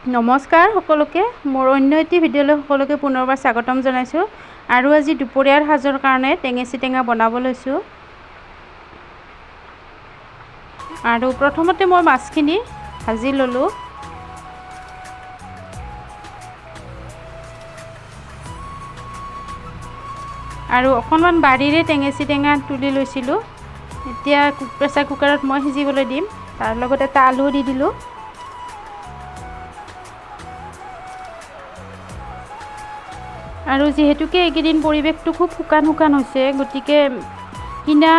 নমস্কাৰ সকলোকে মোৰ অন্য এটি ভিডিঅ'লৈ সকলোকে পুনৰবাৰ স্বাগতম জনাইছোঁ আৰু আজি দুপৰীয়াৰ সাজৰ কাৰণে টেঙেচি টেঙা বনাব লৈছোঁ আৰু প্ৰথমতে মই মাছখিনি ভাজি ল'লোঁ আৰু অকণমান বাৰীৰে টেঙেচি টেঙা তুলি লৈছিলোঁ এতিয়া প্ৰেছাৰ কুকাৰত মই সিজিবলৈ দিম তাৰ লগত এটা আলু দি দিলোঁ আৰু যিহেতুকে এইকেইদিন পৰিৱেশটো খুব শুকান হৈছে গতিকে কিনা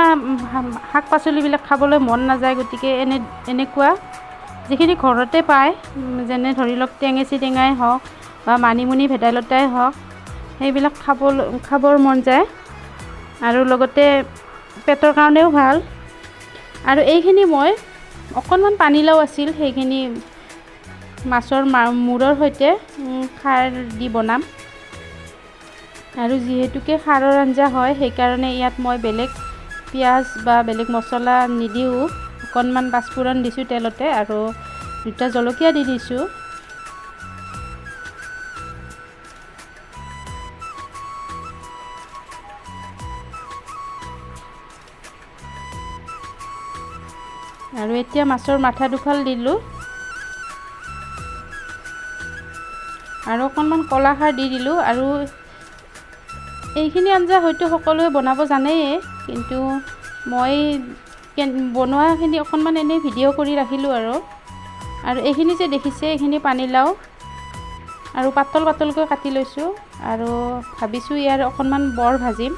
শাক পাচলিবিলাক খাবলৈ মন নাযায় গতিকে এনেকুৱা যিখিনি ঘৰতে পায় যেনে ধৰি লওক টেঙেচি টেঙাই হওক বা মানিমুনি ভেদাইলতাই হওক সেইবিলাক খাবৰ মন যায় আৰু লগতে পেটৰ কাৰণেও ভাল আৰু এইখিনি মই অকণমান পানীলাও আছিল সেইখিনি মাছৰ মূৰৰ সৈতে খাৰ দি বনাম আৰু যিহেতুকে খাৰৰ আঞ্জা হয় সেইকাৰণে ইয়াত মই বেলেগ পিঁয়াজ বা বেলেগ মছলা নিদিওঁ অকণমান পাঁচফোৰণ দিছোঁ তেলতে আৰু দুটা জলকীয়া দি দিছোঁ আৰু এতিয়া মাছৰ মাথা দুফাল দিলোঁ আৰু অকণমান কলা খাৰ দি দিলোঁ আৰু এইখিনি আঞ্জা হয়তো সকলোৱে বনাব জানেই কিন্তু মই বনোৱাখিনি অকণমান এনেই ভিডিঅ' কৰি ৰাখিলোঁ আৰু এইখিনি যে দেখিছে এইখিনি পানীলাও আৰু পাতল পাতলকৈ কাটি লৈছোঁ আৰু ভাবিছোঁ ইয়াৰ অকণমান বৰ ভাজিম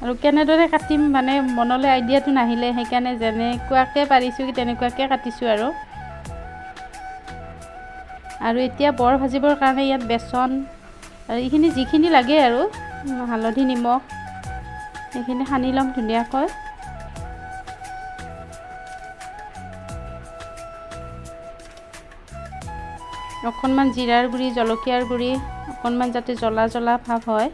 আৰু কেনেদৰে কাটিম মানে মনলৈ আইডিয়াটো নাহিলে সেইকাৰণে যেনেকুৱাকৈ পাৰিছোঁ তেনেকুৱাকৈ কাটিছোঁ আৰু এতিয়া বৰ ভাজিবৰ কাৰণে ইয়াত বেচন আৰু এইখিনি যিখিনি লাগে আৰু হালধি নিমখ সেইখিনি সানি ল'ম ধুনীয়াকৈ অকণমান জিৰাৰ গুড়ি জলকীয়াৰ গুড়ি অকণমান যাতে জ্বলা জ্বলা ভাৱ হয়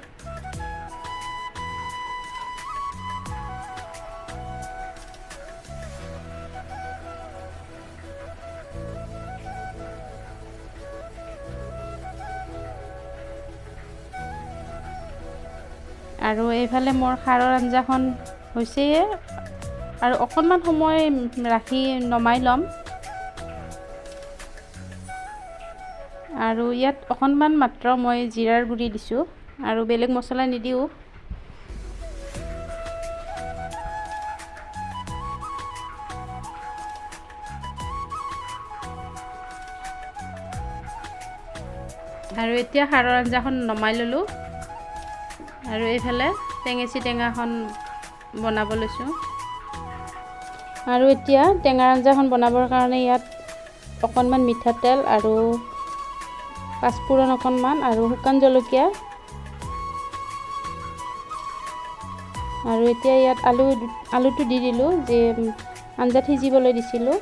আৰু এইফালে মোৰ খাৰৰ আঞ্জাখন হৈছেয়ে আৰু অকণমান সময় ৰাখি নমাই ল'ম আৰু ইয়াত অকণমান মাত্ৰ মই জিৰাৰ গুড়ি দিছোঁ আৰু বেলেগ মছলা নিদিওঁ আৰু এতিয়া খাৰৰ আঞ্জাখন নমাই ল'লোঁ আৰু এইফালে টেঙেচি টেঙাখন বনাব লৈছোঁ আৰু এতিয়া টেঙাৰ আঞ্জাখন বনাবৰ কাৰণে ইয়াত অকণমান মিঠাতেল আৰু পাঁচফোৰণ অকণমান আৰু শুকান জলকীয়া আৰু এতিয়া ইয়াত আলুটো দি দিলোঁ যে আঞ্জাত সিজিবলৈ দিছিলোঁ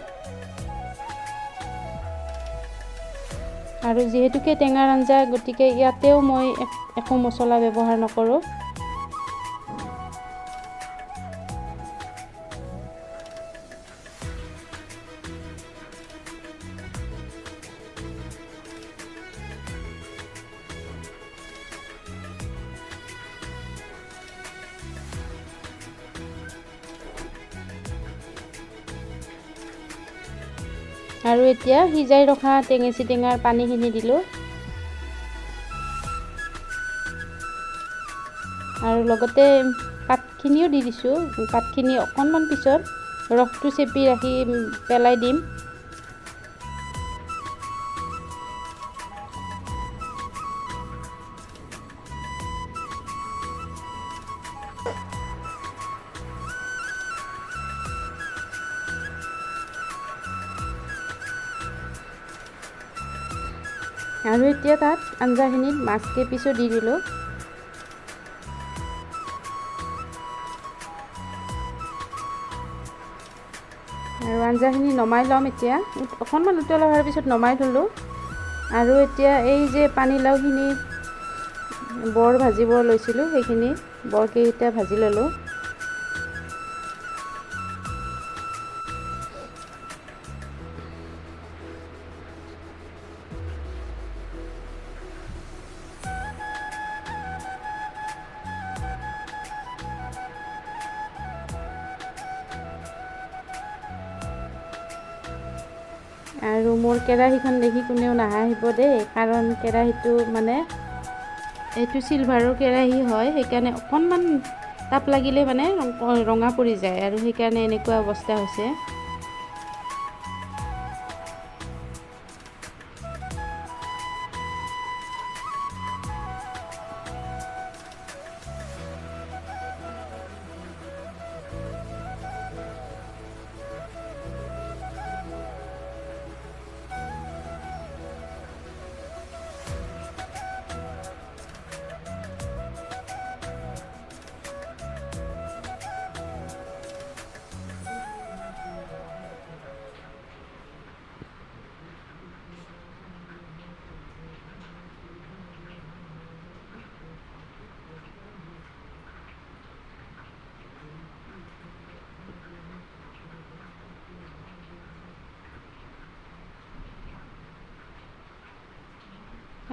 আৰু যিহেতুকে টেঙাৰ আঞ্জা গতিকে ইয়াতেও মই একো মছলা ব্যৱহাৰ নকৰোঁ আৰু এতিয়া সিজাই ৰখা টেঙেচি টেঙাৰ পানীখিনি দিলোঁ আৰু লগতে পাতখিনিও দি দিছোঁ পাতখিনি অকণমান পিছত ৰসটো চেপি ৰাখি পেলাই দিম আৰু এতিয়া তাত আঞ্জাখিনিত মাছ কেইপিচো দি দিলোঁ আৰু আঞ্জাখিনি নমাই ল'ম এতিয়া অকণমান উতল অহাৰ পিছত নমাই থলোঁ আৰু এতিয়া এই যে পানীলাওখিনি বৰ ভাজিব লৈছিলোঁ, সেইখিনি বৰকেইটা ভাজি ল'লোঁ। আৰু মোৰ কেৰাহীখন দেখি কোনেও নাহাঁহিব দেই, কাৰণ কেৰাহীটো মানে এইটো চিলভাৰৰ কেৰাহী হয়, সেইকাৰণে অকণমান তাপ লাগিলে মানে ৰঙা পৰি যায়, আৰু সেইকাৰণে এনেকুৱা অৱস্থা হৈছে।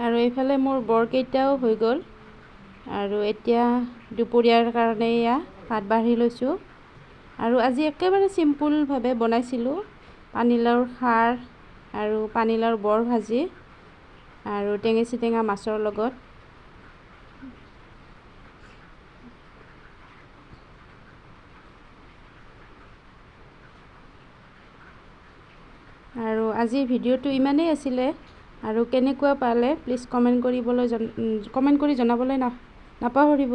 আৰু এইফালে মোৰ বৰকেইটাও হৈ গ'ল, আৰু এতিয়া দুপৰীয়াৰ কাৰণে এয়া ভাত বাঢ়ি লৈছোঁ। আৰু আজি একেবাৰে চিম্পুলভাৱে বনাইছিলোঁ, পানীলাওৰ খাৰ আৰু পানীলাওৰ বৰ ভাজি আৰু টেঙেচি টেঙা মাছৰ লগত। আৰু আজিৰ ভিডিঅ'টো ইমানেই আছিলে, আৰু কেনেকুৱা পালে প্লিজ কমেণ্ট কৰি জনাবলৈ নাপাহৰিব।